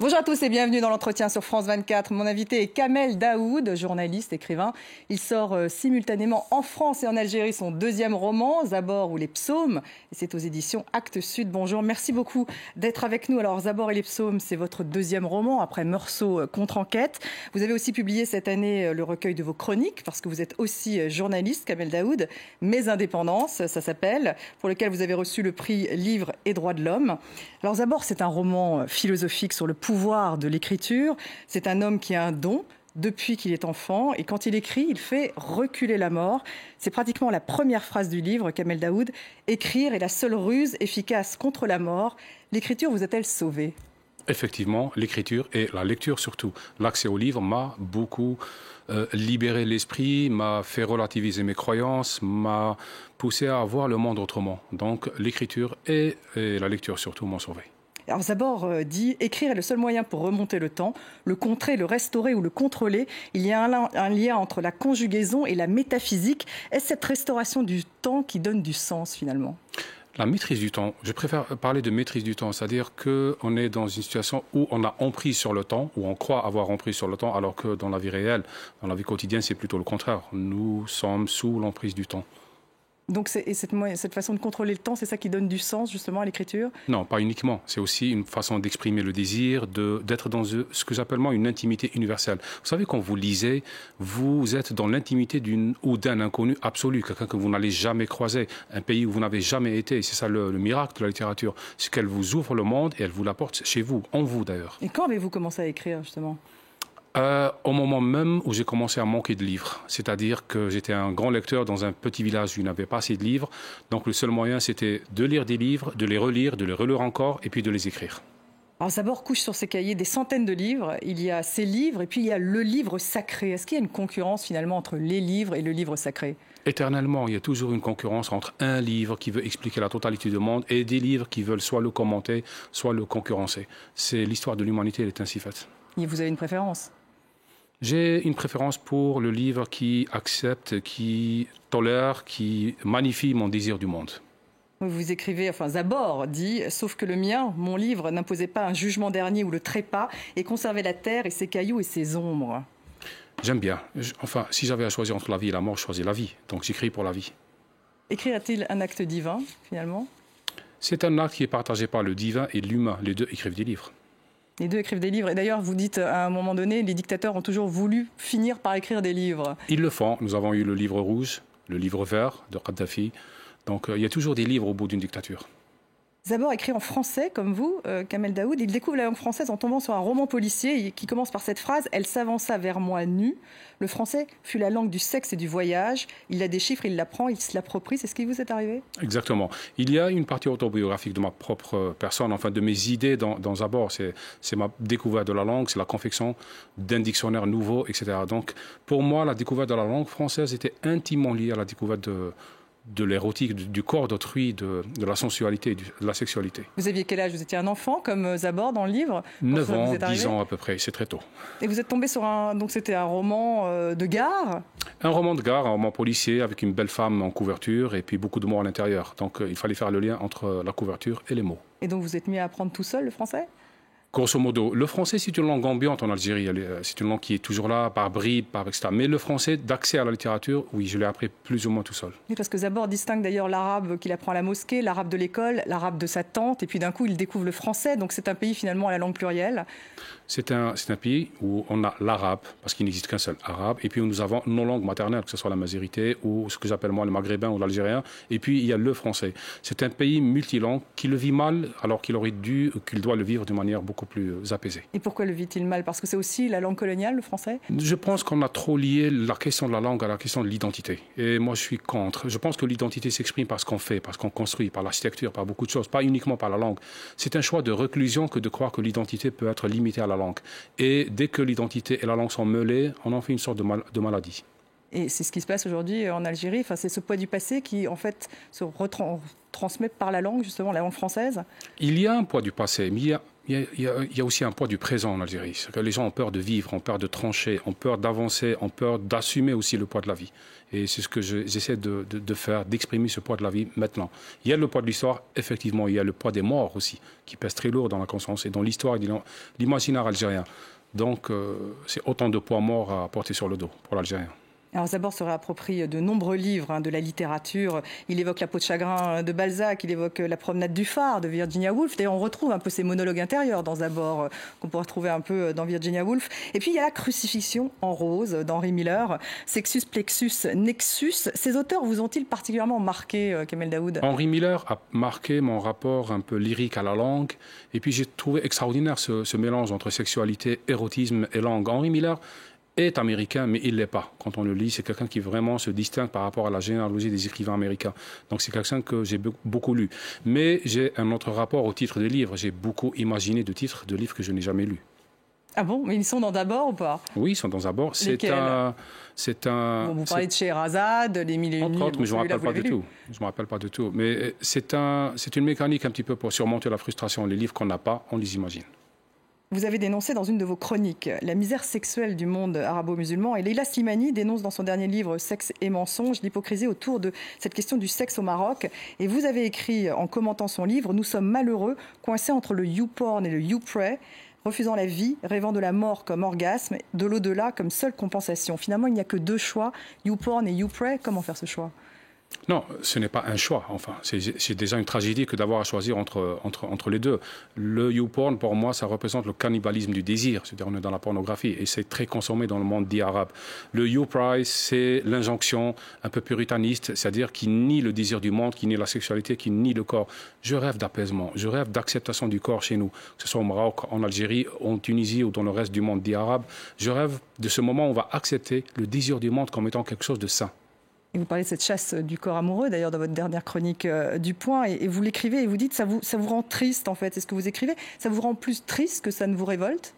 Bonjour à tous et bienvenue dans l'entretien sur France 24. Mon invité est Kamel Daoud, journaliste, écrivain. Il sort simultanément en France et en Algérie son deuxième roman, Zabor ou les psaumes. Et c'est aux éditions Actes Sud. Bonjour, merci beaucoup d'être avec nous. Alors Zabor et les psaumes, c'est votre deuxième roman après Meursault contre-enquête. Vous avez aussi publié cette année le recueil de vos chroniques, parce que vous êtes aussi journaliste, Kamel Daoud. Mes indépendances, ça s'appelle, pour lequel vous avez reçu le prix Livre et Droits de l'Homme. Alors Zabor, c'est un roman philosophique sur le pouvoir de l'écriture. C'est un homme qui a un don depuis qu'il est enfant et quand il écrit, il fait reculer la mort. C'est pratiquement la première phrase du livre, Kamel Daoud. Écrire est la seule ruse efficace contre la mort. L'écriture vous a-t-elle sauvé ? Effectivement, l'écriture et la lecture surtout. L'accès au livre m'a beaucoup libéré l'esprit, m'a fait relativiser mes croyances, m'a poussé à voir le monde autrement. Donc l'écriture et la lecture surtout m'ont sauvé. Alors Zabor dit « Écrire est le seul moyen pour remonter le temps, le contrer, le restaurer ou le contrôler. Il y a un lien entre la conjugaison et la métaphysique. Est-ce cette restauration du temps qui donne du sens finalement ?» La maîtrise du temps, je préfère parler de maîtrise du temps, c'est-à-dire qu'on est dans une situation où on a emprise sur le temps, où on croit avoir emprise sur le temps, alors que dans la vie réelle, dans la vie quotidienne, c'est plutôt le contraire. Nous sommes sous l'emprise du temps. Donc cette façon de contrôler le temps, c'est ça qui donne du sens justement à l'écriture ? Non, pas uniquement. C'est aussi une façon d'exprimer le désir, d'être dans ce que j'appelle moi une intimité universelle. Vous savez, quand vous lisez, vous êtes dans l'intimité d'un inconnu absolu, quelqu'un que vous n'allez jamais croiser, un pays où vous n'avez jamais été. C'est ça le miracle de la littérature. C'est qu'elle vous ouvre le monde et elle vous l'apporte chez vous, en vous d'ailleurs. Et quand avez-vous commencé à écrire justement ? Au moment même où j'ai commencé à manquer de livres. C'est-à-dire que j'étais un grand lecteur dans un petit village où il n'y avait pas assez de livres. Donc le seul moyen, c'était de lire des livres, de les relire encore et puis de les écrire. Alors Zabor couche sur ses cahiers des centaines de livres. Il y a ces livres et puis il y a le livre sacré. Est-ce qu'il y a une concurrence finalement entre les livres et le livre sacré ? Éternellement, il y a toujours une concurrence entre un livre qui veut expliquer la totalité du monde et des livres qui veulent soit le commenter, soit le concurrencer. C'est l'histoire de l'humanité, elle est ainsi faite. Et vous avez une préférence ? J'ai une préférence pour le livre qui accepte, qui tolère, qui magnifie mon désir du monde. Vous écrivez, Zabor dit « Sauf que le mien, mon livre, n'imposait pas un jugement dernier ou le trépas et conservait la terre et ses cailloux et ses ombres. » J'aime bien. Si j'avais à choisir entre la vie et la mort, je choisis la vie. Donc j'écris pour la vie. Écrire est-il un acte divin, finalement ? C'est un acte qui est partagé par le divin et l'humain. Les deux écrivent des livres. Les deux écrivent des livres. Et d'ailleurs, vous dites à un moment donné, les dictateurs ont toujours voulu finir par écrire des livres. Ils le font. Nous avons eu le livre rouge, le livre vert de Kadhafi. Donc il y a toujours des livres au bout d'une dictature. Zabor écrit en français, comme vous, Kamel Daoud. Il découvre la langue française en tombant sur un roman policier qui commence par cette phrase « Elle s'avança vers moi nue ». Le français fut la langue du sexe et du voyage. Il la déchiffre, il l'apprend, il se l'approprie. C'est ce qui vous est arrivé ? Exactement. Il y a une partie autobiographique de ma propre personne, de mes idées dans Zabor. C'est ma découverte de la langue, c'est la confection d'un dictionnaire nouveau, etc. Donc, pour moi, la découverte de la langue française était intimement liée à la découverte de l'érotique, du corps d'autrui, de la sensualité, de la sexualité. Vous aviez quel âge ? Vous étiez un enfant, comme Zabor dans le livre ? 9 ans, 10 ans à peu près, c'est très tôt. Et vous êtes tombé sur donc c'était un roman de gare ? Un roman de gare, un roman policier avec une belle femme en couverture et puis beaucoup de mots à l'intérieur. Donc il fallait faire le lien entre la couverture et les mots. Et donc vous êtes mis à apprendre tout seul le français ? Grosso modo, le français, c'est une langue ambiante en Algérie. C'est une langue qui est toujours là, par bribes, par etc. Mais le français, d'accès à la littérature, oui, je l'ai appris plus ou moins tout seul. Oui, parce que Zabor distingue d'ailleurs l'arabe qu'il apprend à la mosquée, l'arabe de l'école, l'arabe de sa tante, et puis d'un coup, il découvre le français. Donc c'est un pays finalement à la langue plurielle. C'est un pays où on a l'arabe, parce qu'il n'existe qu'un seul arabe, et puis nous avons nos langues maternelles, que ce soit la mazérité ou ce que j'appelle moi le maghrébin ou l'algérien, et puis il y a le français. C'est un pays multilangue qui le vit mal, alors qu'il doit le vivre de manière beaucoup plus apaisée. Et pourquoi le vit-il mal ? Parce que c'est aussi la langue coloniale, le français ? Je pense qu'on a trop lié la question de la langue à la question de l'identité. Et moi, je suis contre. Je pense que l'identité s'exprime par ce qu'on fait, par ce qu'on construit, par l'architecture, par beaucoup de choses, pas uniquement par la langue. C'est un choix de reclusion que de croire que l'identité peut être limitée à la langue. Et dès que l'identité et la langue sont mêlées, on en fait une sorte de maladie. Et c'est ce qui se passe aujourd'hui en Algérie. C'est ce poids du passé qui, en fait, se transmet par la langue, justement, la langue française. Il y a un poids du passé, mais Il y a aussi un poids du présent en Algérie. C'est que les gens ont peur de vivre, ont peur de trancher, ont peur d'avancer, ont peur d'assumer aussi le poids de la vie. Et c'est ce que j'essaie de faire, d'exprimer ce poids de la vie maintenant. Il y a le poids de l'histoire, effectivement, il y a le poids des morts aussi, qui pèse très lourd dans la conscience et dans l'histoire et dans l'imaginaire algérien. Donc, c'est autant de poids morts à porter sur le dos pour l'Algérien. Alors Zabor se réapproprie de nombreux livres de la littérature. Il évoque La peau de chagrin de Balzac, il évoque La promenade du phare de Virginia Woolf. D'ailleurs, on retrouve un peu ces monologues intérieurs dans Zabor, qu'on pourrait retrouver un peu dans Virginia Woolf. Et puis, il y a La crucifixion en rose d'Henri Miller, Sexus, Plexus, Nexus. Ces auteurs vous ont-ils particulièrement marqué, Kamel Daoud? Henri Miller a marqué mon rapport un peu lyrique à la langue. Et puis, j'ai trouvé extraordinaire ce mélange entre sexualité, érotisme et langue. Henri Miller est américain, mais il ne l'est pas. Quand on le lit, c'est quelqu'un qui vraiment se distingue par rapport à la généalogie des écrivains américains. Donc c'est quelqu'un que j'ai beaucoup lu. Mais j'ai un autre rapport au titre des livres. J'ai beaucoup imaginé de titres de livres que je n'ai jamais lus. Ah bon? Mais ils sont dans Zabor ou pas? Oui, ils sont dans Zabor. C'est un... Bon, vous parlez de Scheherazade, les Mille et une nuits. Mais je ne me rappelle pas du tout. Je me rappelle pas du tout. Mais c'est une mécanique un petit peu pour surmonter la frustration. Les livres qu'on n'a pas, on les imagine. Vous avez dénoncé dans une de vos chroniques la misère sexuelle du monde arabo-musulman. Et Leila Slimani dénonce dans son dernier livre Sexe et mensonge l'hypocrisie autour de cette question du sexe au Maroc. Et vous avez écrit en commentant son livre « Nous sommes malheureux, coincés entre le YouPorn et le YouPray, refusant la vie, rêvant de la mort comme orgasme, de l'au-delà comme seule compensation. » Finalement, il n'y a que deux choix, YouPorn et YouPray. Comment faire ce choix ? Non, ce n'est pas un choix. Enfin, c'est déjà une tragédie que d'avoir à choisir entre les deux. Le YouPorn, pour moi, ça représente le cannibalisme du désir. C'est-à-dire, on est dans la pornographie et c'est très consommé dans le monde dit arabe. Le YouPry, c'est l'injonction un peu puritaniste, c'est-à-dire qui nie le désir du monde, qui nie la sexualité, qui nie le corps. Je rêve d'apaisement, je rêve d'acceptation du corps chez nous, que ce soit au Maroc, en Algérie, en Tunisie ou dans le reste du monde dit arabe. Je rêve de ce moment où on va accepter le désir du monde comme étant quelque chose de sain. Et vous parlez de cette chasse du corps amoureux, d'ailleurs, dans votre dernière chronique du Point, et vous l'écrivez et vous dites ça vous rend triste, en fait. C'est ce que vous écrivez. Ça vous rend plus triste que ça ne vous révolte ?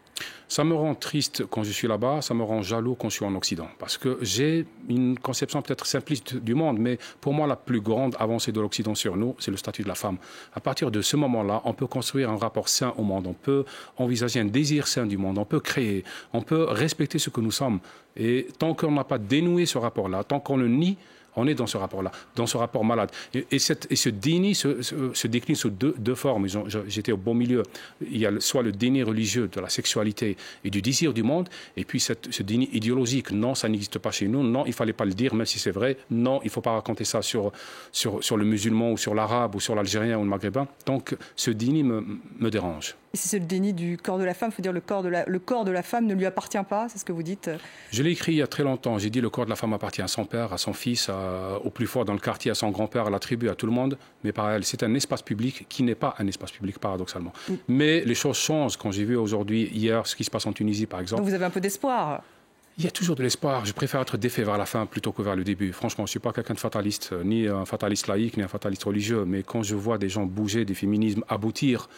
Ça me rend triste quand je suis là-bas, ça me rend jaloux quand je suis en Occident. Parce que j'ai une conception peut-être simpliste du monde, mais pour moi, la plus grande avancée de l'Occident sur nous, c'est le statut de la femme. À partir de ce moment-là, on peut construire un rapport sain au monde, on peut envisager un désir sain du monde, on peut créer, on peut respecter ce que nous sommes. Et tant qu'on n'a pas dénoué ce rapport-là, tant qu'on le nie, on est dans ce rapport-là, dans ce rapport malade. Et ce déni se décline sous deux formes. J'étais au bon milieu. Il y a soit le déni religieux de la sexualité et du désir du monde, et puis ce déni idéologique. Non, ça n'existe pas chez nous. Non, il ne fallait pas le dire, même si c'est vrai. Non, il ne faut pas raconter ça sur le musulman ou sur l'arabe ou sur l'algérien ou le maghrébin. Donc, ce déni me dérange. Et c'est le déni du corps de la femme, il faut dire le corps de la femme ne lui appartient pas, c'est ce que vous dites? Je l'ai écrit il y a très longtemps. J'ai dit le corps de la femme appartient à son père, à son fils, au plus fort dans le quartier, à son grand-père, à la tribu, à tout le monde. Mais par elle, c'est un espace public qui n'est pas un espace public, paradoxalement. Mais les choses changent. Quand j'ai vu aujourd'hui, hier, ce qui se passe en Tunisie, par exemple. Donc vous avez un peu d'espoir? Il y a toujours de l'espoir. Je préfère être défait vers la fin plutôt que vers le début. Franchement, je ne suis pas quelqu'un de fataliste, ni un fataliste laïque, ni un fataliste religieux. Mais quand je vois des gens bouger, des féminismes aboutir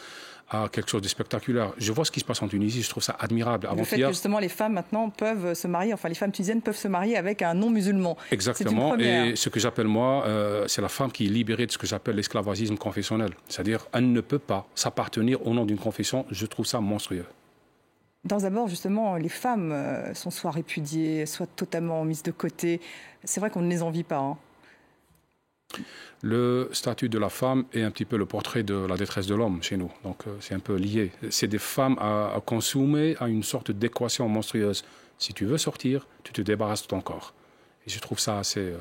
à quelque chose de spectaculaire. Je vois ce qui se passe en Tunisie, je trouve ça admirable. Le fait que justement les femmes maintenant peuvent se marier, enfin les femmes tunisiennes peuvent se marier avec un non-musulman. Exactement, et ce que j'appelle moi, c'est la femme qui est libérée de ce que j'appelle l'esclavagisme confessionnel. C'est-à-dire, elle ne peut pas s'appartenir au nom d'une confession, je trouve ça monstrueux. Dans Zabor, justement, les femmes sont soit répudiées, soit totalement mises de côté. C'est vrai qu'on ne les envie pas, hein. Le statut de la femme est un petit peu le portrait de la détresse de l'homme chez nous. Donc c'est un peu lié. C'est des femmes à consommer à une sorte d'équation monstrueuse. Si tu veux sortir, tu te débarrasses de ton corps. Et je trouve ça assez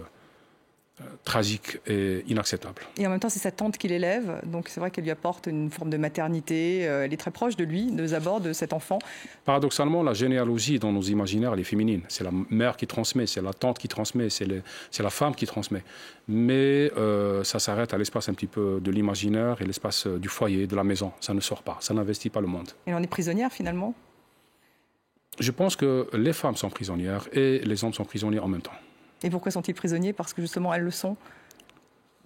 tragique et inacceptable. Et en même temps, c'est sa tante qui l'élève. Donc c'est vrai qu'elle lui apporte une forme de maternité. Elle est très proche de lui, de Zabor, de cet enfant. Paradoxalement, la généalogie dans nos imaginaires, elle est féminine. C'est la mère qui transmet, c'est la tante qui transmet, c'est la femme qui transmet. Mais ça s'arrête à l'espace un petit peu de l'imaginaire et l'espace du foyer, de la maison. Ça ne sort pas, ça n'investit pas le monde. Et on est prisonnière finalement ? Je pense que les femmes sont prisonnières et les hommes sont prisonniers en même temps. Et pourquoi sont-ils prisonniers? Parce que justement, elles le sont?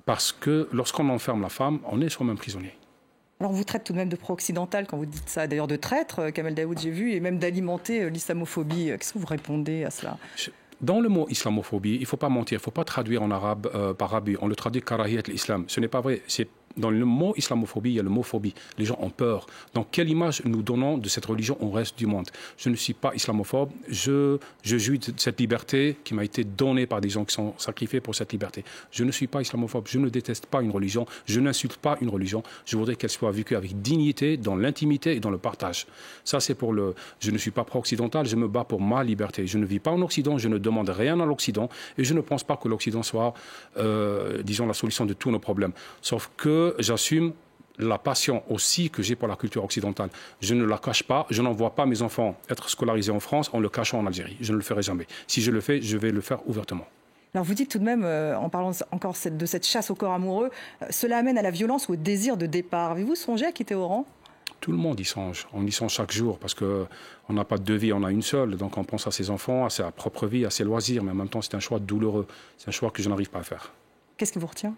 Parce que lorsqu'on enferme la femme, on est soi-même prisonnier. Alors, on vous traite tout de même de pro-occidental quand vous dites ça. D'ailleurs, de traître, Kamel Daoud, j'ai vu, et même d'alimenter l'islamophobie. Qu'est-ce que vous répondez à cela? Dans le mot islamophobie, il ne faut pas mentir, il ne faut pas traduire en arabe par abus. On le traduit karahiyat l'islam. Ce n'est pas vrai. dans le mot islamophobie, il y a le mot phobie. Les gens ont peur. Donc, quelle image nous donnons de cette religion au reste du monde? Je ne suis pas islamophobe. Je jouis de cette liberté qui m'a été donnée par des gens qui sont sacrifiés pour cette liberté. Je ne suis pas islamophobe. Je ne déteste pas une religion. Je n'insulte pas une religion. Je voudrais qu'elle soit vécue avec dignité, dans l'intimité et dans le partage. Ça, c'est pour le... Je ne suis pas pro-occidental. Je me bats pour ma liberté. Je ne vis pas en Occident. Je ne demande rien à l'Occident. Et je ne pense pas que l'Occident soit, disons, la solution de tous nos problèmes. Sauf que j'assume la passion aussi que j'ai pour la culture occidentale. Je ne la cache pas. Je n'envoie pas mes enfants être scolarisés en France en le cachant en Algérie. Je ne le ferai jamais. Si je le fais, je vais le faire ouvertement. Alors vous dites tout de même, en parlant encore de cette chasse au corps amoureux, cela amène à la violence ou au désir de départ. Avez-vous songé à quitter Oran? Tout le monde y songe. On y songe chaque jour parce qu'on n'a pas de deux vies, on a une seule. Donc on pense à ses enfants, à sa propre vie, à ses loisirs. Mais en même temps, c'est un choix douloureux. C'est un choix que je n'arrive pas à faire. Qu'est-ce qui vous retient?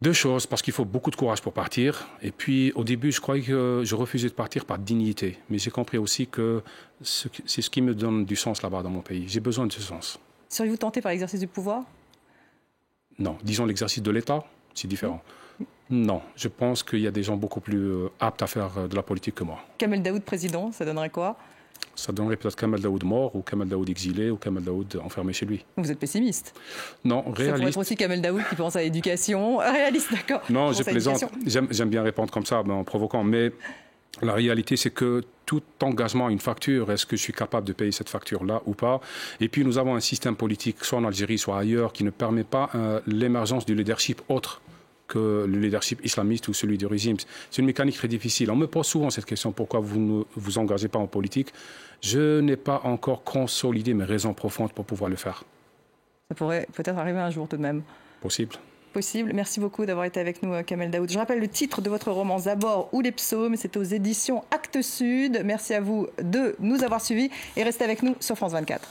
Deux choses, parce qu'il faut beaucoup de courage pour partir. Et puis, au début, je croyais que je refusais de partir par dignité. Mais j'ai compris aussi que c'est ce qui me donne du sens là-bas dans mon pays. J'ai besoin de ce sens. Seriez-vous tenté par l'exercice du pouvoir? Non. Disons l'exercice de l'État, c'est différent. Non. Je pense qu'il y a des gens beaucoup plus aptes à faire de la politique que moi. Kamel Daoud président, ça donnerait quoi? Ça donnerait peut-être Kamel Daoud mort, ou Kamel Daoud exilé, ou Kamel Daoud enfermé chez lui. Vous êtes pessimiste? Non, réaliste. Ça pourrait être aussi Kamel Daoud qui pense à l'éducation. Réaliste, d'accord. Non, je plaisante. J'aime bien répondre comme ça, en provoquant. Mais la réalité, c'est que tout engagement a une facture. Est-ce que je suis capable de payer cette facture-là ou pas? Et puis, nous avons un système politique, soit en Algérie, soit ailleurs, qui ne permet pas l'émergence du leadership autre que le leadership islamiste ou celui du régime. C'est une mécanique très difficile. On me pose souvent cette question, pourquoi vous ne vous engagez pas en politique? Je n'ai pas encore consolidé mes raisons profondes pour pouvoir le faire. Ça pourrait peut-être arriver un jour tout de même. Possible. Possible. Merci beaucoup d'avoir été avec nous, Kamel Daoud. Je rappelle le titre de votre roman Zabor ou les psaumes. C'est aux éditions Actes Sud. Merci à vous de nous avoir suivis et restez avec nous sur France 24.